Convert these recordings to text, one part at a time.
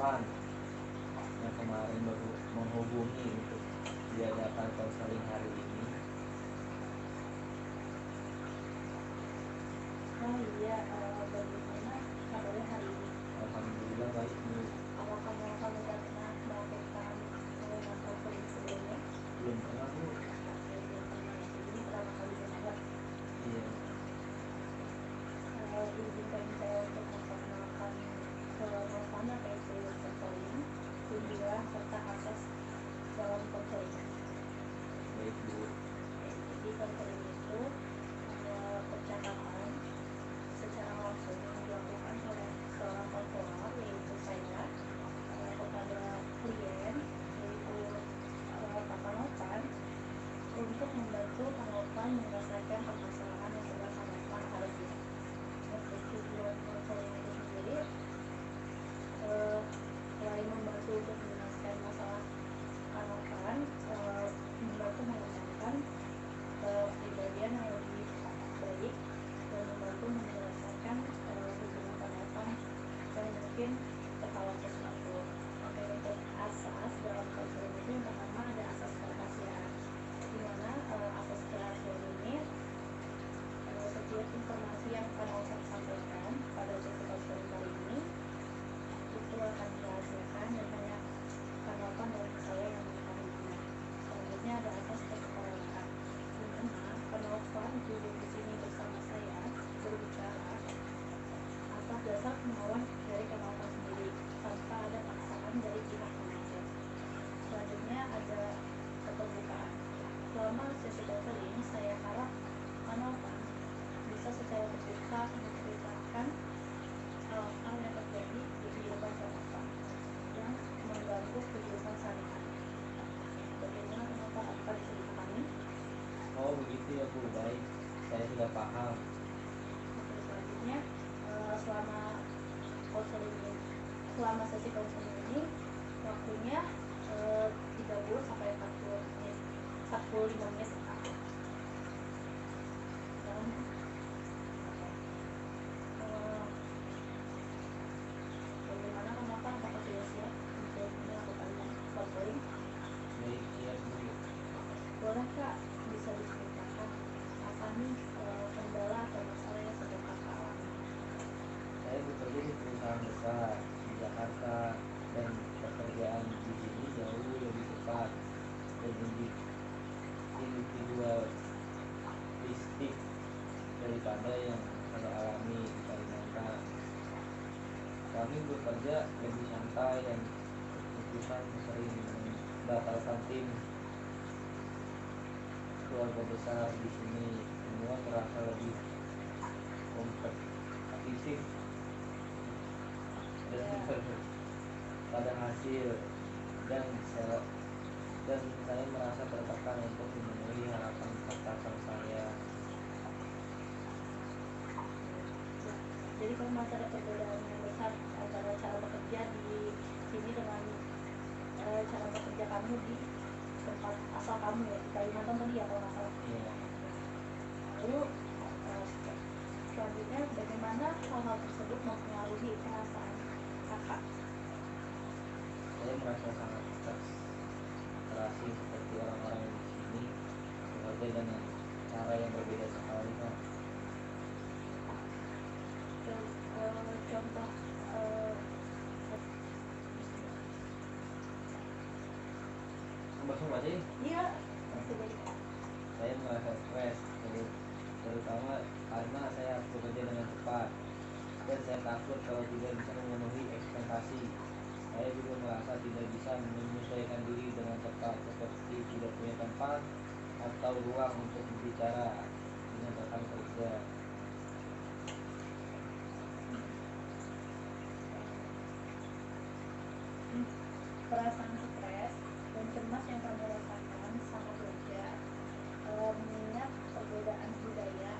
8 yang kemarin baru menghubungi untuk diadakan konseling hari ini. Oh iya, bagaimana kabarnya hari ini? Alhamdulillah baik Bu. Apakah kamu sudah pernah melakukan konseling sebelumnya? Belum pernah Bu. Oke, belum pernah ya. Jadi ini pertama kali banget. Iya. Izinkan saya untuk memperkenalkan apa itu konseling, tujuan serta asas dalam konseling. Baik Bu. Jadi konseling itu percakapan secara langsung yang dilakukan oleh seorang konselor, yaitu saya, kepada klien, yaitu Pak Novan, untuk membantu Pak Novan menyelesaikan permasalahan yang sedang Pak Novan hadapi. Untuk tujuan konseling itu sendiri, selain membantu untuk menyelesaikan masalah Pak Novan, membantu mengembangkan kepribadian yang lebih baik dan membantu menyelesaikan hubungan Pak Novan yang mungkin terhalang sesuatu. Oke, untuk asas dalam konseling itu yang pertama ada asas kerahasiaan, di mana asas kerahasiaan ini setiap informasi yang akan Novan sampaikan pada sesi konseling kali ini itu akan dirahasiakan dan hanya Pak Novan dan saya yang mengetahuinya. Selanjutnya ada asas kesukarelaan, di mana Pak Novan duduk di sini bersama saya berbicara atas dasar kemauan dari Pak Novan sendiri tanpa ada paksaan dari pihak manapun. Selanjutnya ada keterbukaan. Selama sesi konseling, saya harap Pak Novan bisa secara terbuka menceritakan hal-hal yang terjadi di kehidupan Pak Novan yang mengganggu kehidupan sehari-hari. Bagaimana Pak Novan, apakah bisa dipahami? Oh begitu ya Bu, baik, saya sudah paham. Oke, selanjutnya selama konseling ini, selama sesi konseling ini waktunya 30 sampai 40 menit, 45 menit. Dan bagaimana Pak Novan, apakah sudah siap untuk melakukan konseling? Baik, siap Bu. Boleh Kak, bisa diceritakan apa nih kendala atau masalah yang sedang Kakak alami? Saya bekerja di perusahaan besar di Jakarta dan pekerjaan di sini jauh lebih cepat dan individualistik daripada yang saya alami di Kalimantan. Kami bekerja lebih santai dan keputusan sering membatalkan tim. Keluarga besar di sini semua terasa lebih kompetitif dan pada hasil dan saya merasa tertekan untuk memenuhi harapan atasan saya. Jadi kalau masih ada perbedaan yang besar antara cara bekerja di sini dengan cara bekerja kamu di tempat asal kamu ya, di Kalimantan tadi ya kalau nggak salah. Iya. Lalu selanjutnya bagaimana hal-hal tersebut mempengaruhi perasaan kakak? Saya merasa sangat terasing seperti orang-orang di sini bekerja dengan cara yang berbeda sekali Pak. Contoh Langsung aja ya. iya, jadi Saya merasa stres terutama karena saya harus bekerja dengan cepat dan saya takut kalau tidak bisa memenuhi ekspektasi. Saya juga merasa tidak bisa menyesuaikan diri dengan cepat, seperti tidak punya tempat atau ruang untuk berbicara dengan rekan kerja. perasaan stres dan cemas yang kamu rasakan sangat wajar, mengingat perbedaan budaya,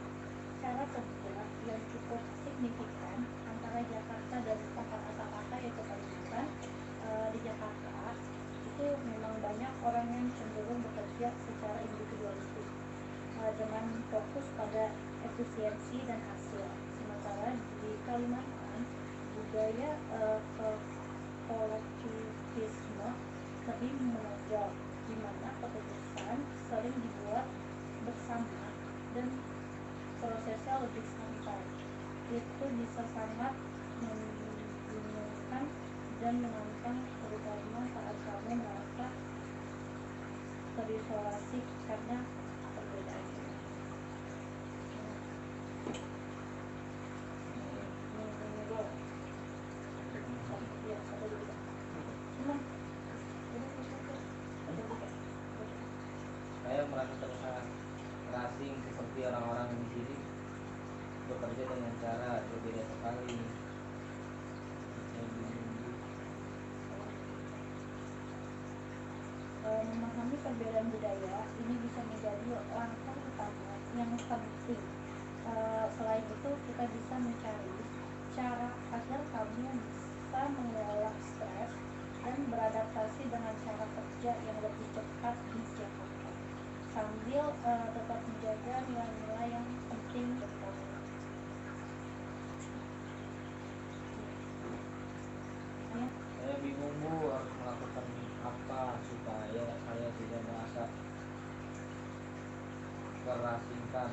cara kerja yang cukup signifikan antara Jakarta dan tempat asal kakak yaitu Kalimantan. Di Jakarta itu memang banyak orang yang cenderung bekerja secara individualistik, dengan fokus pada efisiensi dan hasil. Sementara di Kalimantan budaya kolektivisme lebih menonjol, di mana keputusan sering dibuat bersama dan prosesnya lebih santai. Itu bisa sangat membingungkan dan menantang, terutama saat kamu merasa terisolasi karena perbedaan ini. Ya, satu dulu. Cuman, Saya merasa terasing seperti orang-orang di sini bekerja dengan cara berbeda sekali. Saya bingung. Memahami perbedaan budaya ini bisa menjadi langkah utama yang penting. Selain itu, kita bisa mencari cara agar kamu bisa mengelola stres dan beradaptasi dengan cara kerja yang lebih cepat di Jakarta, sambil tetap menjaga nilai-nilai yang penting buat kamu. Saya bingung Bu, harus melakukan apa supaya saya tidak merasa terasingkan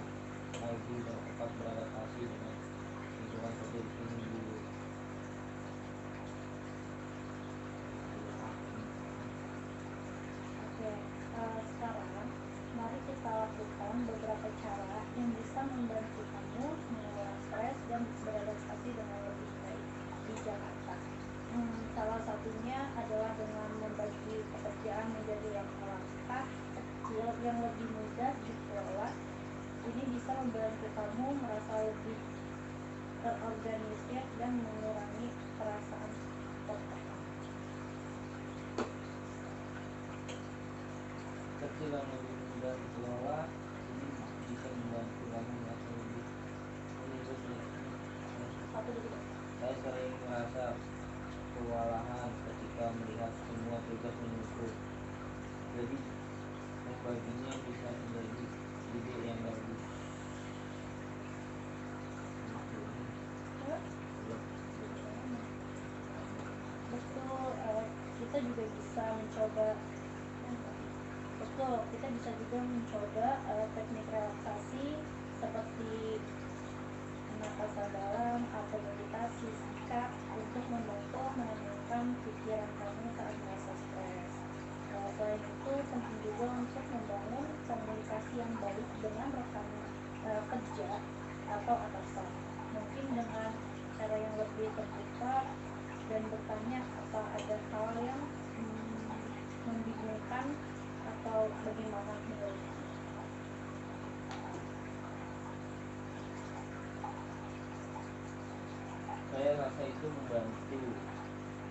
lagi dan tetap beradaptasi dengan lingkungan kerja di sini Bu. Oke, sekarang mari kita lakukan beberapa cara yang bisa membantu kamu mengelola stres dan beradaptasi dengan lebih baik di Jakarta. Salah satunya adalah dengan membagi pekerjaan menjadi langkah-langkah kecil yang lebih mudah dikelola. Ini bisa membantu kamu merasa lebih terorganisir dan mengurangi perasaan tertekan. Kecil yang lebih mudah dikelola ini bisa membantu kamu merasa lebih Satu dulu. Saya sering merasa kewalahan ketika melihat semua tugas menumpuk. Jadi membaginya bisa menjadi ide yang bagus. Betul, kita juga bisa mencoba teknik relaksasi seperti pernapasan dalam atau meditasi singkat untuk membantu menenangkan pikiran kamu saat merasa stres. Selain itu, penting juga untuk membangun komunikasi yang baik dengan rekan kerja atau atasan. Mungkin dengan cara yang lebih terbuka dan bertanya apa ada hal yang membingungkan atau bagaimana menurutmu. Saya rasa itu membantu.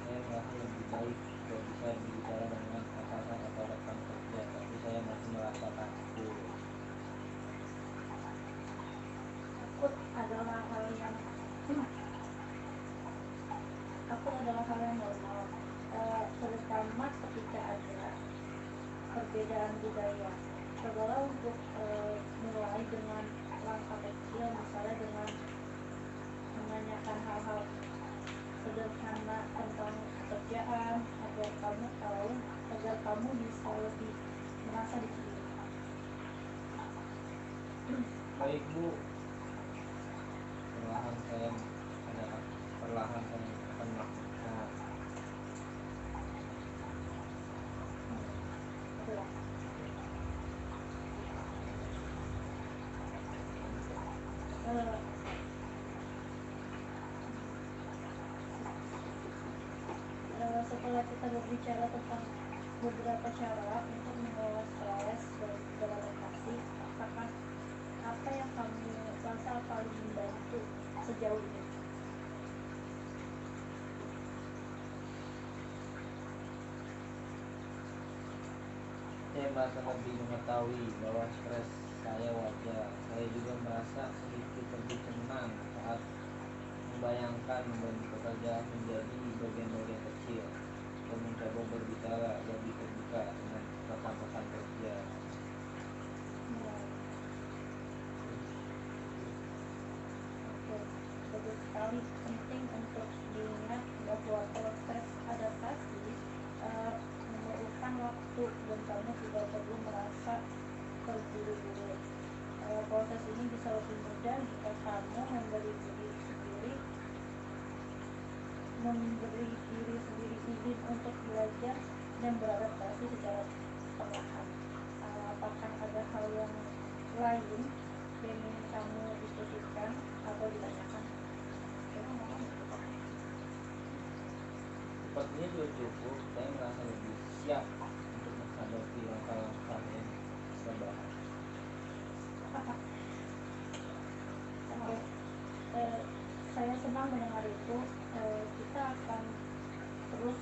Saya merasa lebih baik jika bisa berbicara dengan atasan atau rekan kerja, tapi saya masih merasa takut. Takut adalah hal yang normal, terutama ketika ada perbedaan budaya. Cobalah untuk mulai dengan langkah kecil, misalnya dengan menanyakan hal-hal sederhana tentang pekerjaan agar kamu bisa lebih merasa diterima. Baik Bu, perlahan saya akan melakukan. Itulah. Setelah kita berbicara tentang beberapa cara untuk mengelola stres dan beradaptasi, apakah apa yang kamu rasa paling membantu sejauh ini? Saya merasa lebih mengetahui bahwa stres saya wajar. Saya juga merasa sedikit lebih tenang saat membayangkan membagi pekerjaan menjadi bagian-bagian kecil dan mencoba berbicara lebih terbuka dengan rekan-rekan kerja. Oke, bagus sekali. Penting untuk diingat bahwa proses adaptasi itu dan kamu tidak perlu merasa terburu-buru. Proses ini bisa lebih mudah jika kamu memberi diri sendiri izin untuk belajar dan beradaptasi secara perlahan. Apakah ada hal yang lain yang ingin kamu diskusikan atau ditanyakan? Sepertinya sudah cukup. Saya merasa lebih siap untuk menghadapi langkah-langkah yang berbahaya. Oke. Saya senang mendengar itu. Kita akan terus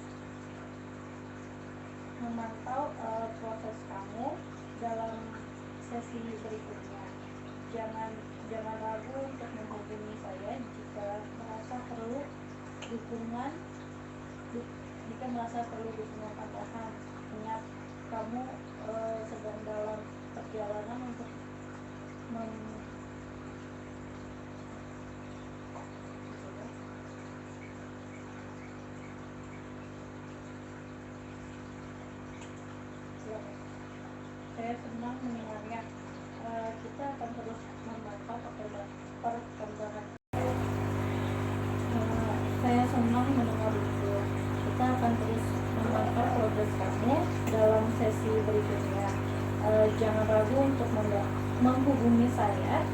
memantau proses kamu dalam sesi berikutnya. Jangan ragu untuk menghubungi saya jika merasa perlu dukungan tambahan. Ingat, kamu sedang dalam perjalanan untuk saya senang mendengarnya. Kita akan terus memantau perkembangan. Saya senang mendengar itu. Kita akan terus memantau progres kamu dalam sesi berikutnya. Jangan ragu untuk menghubungi saya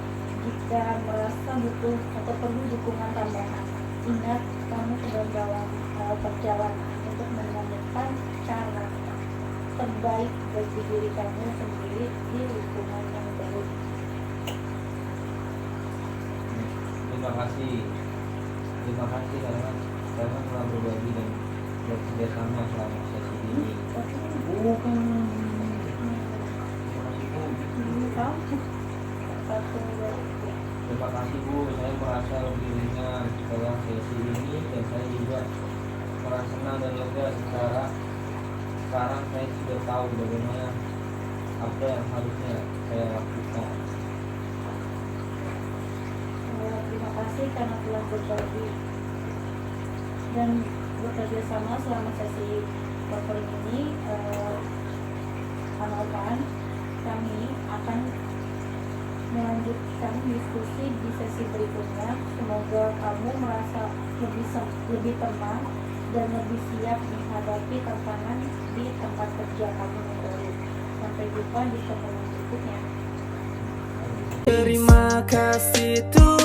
jika merasa butuh atau perlu dukungan tambahan. Ingat, kamu sedang dalam perjalanan untuk menemukan cara terbaik bagi diri kamu sendiri di lingkungan yang baru. Terima kasih karena telah berbagi dan bekerja sama selama sesi ini. Terima kasih Bu, saya merasa lebih ringan setelah sesi ini dan saya juga merasa senang dan lega sekarang saya sudah tahu bagaimana apa yang harusnya saya lakukan. Terima kasih karena telah berbagi dan bekerja sama selama sesi recording ini. Kami akan melanjutkan diskusi di sesi berikutnya. Semoga kamu merasa lebih tenang dan lebih siap menghadapi tantangan di tempat kerja kamu yang baru. Sampai jumpa di pertemuan berikutnya. Terima kasih Tuhan.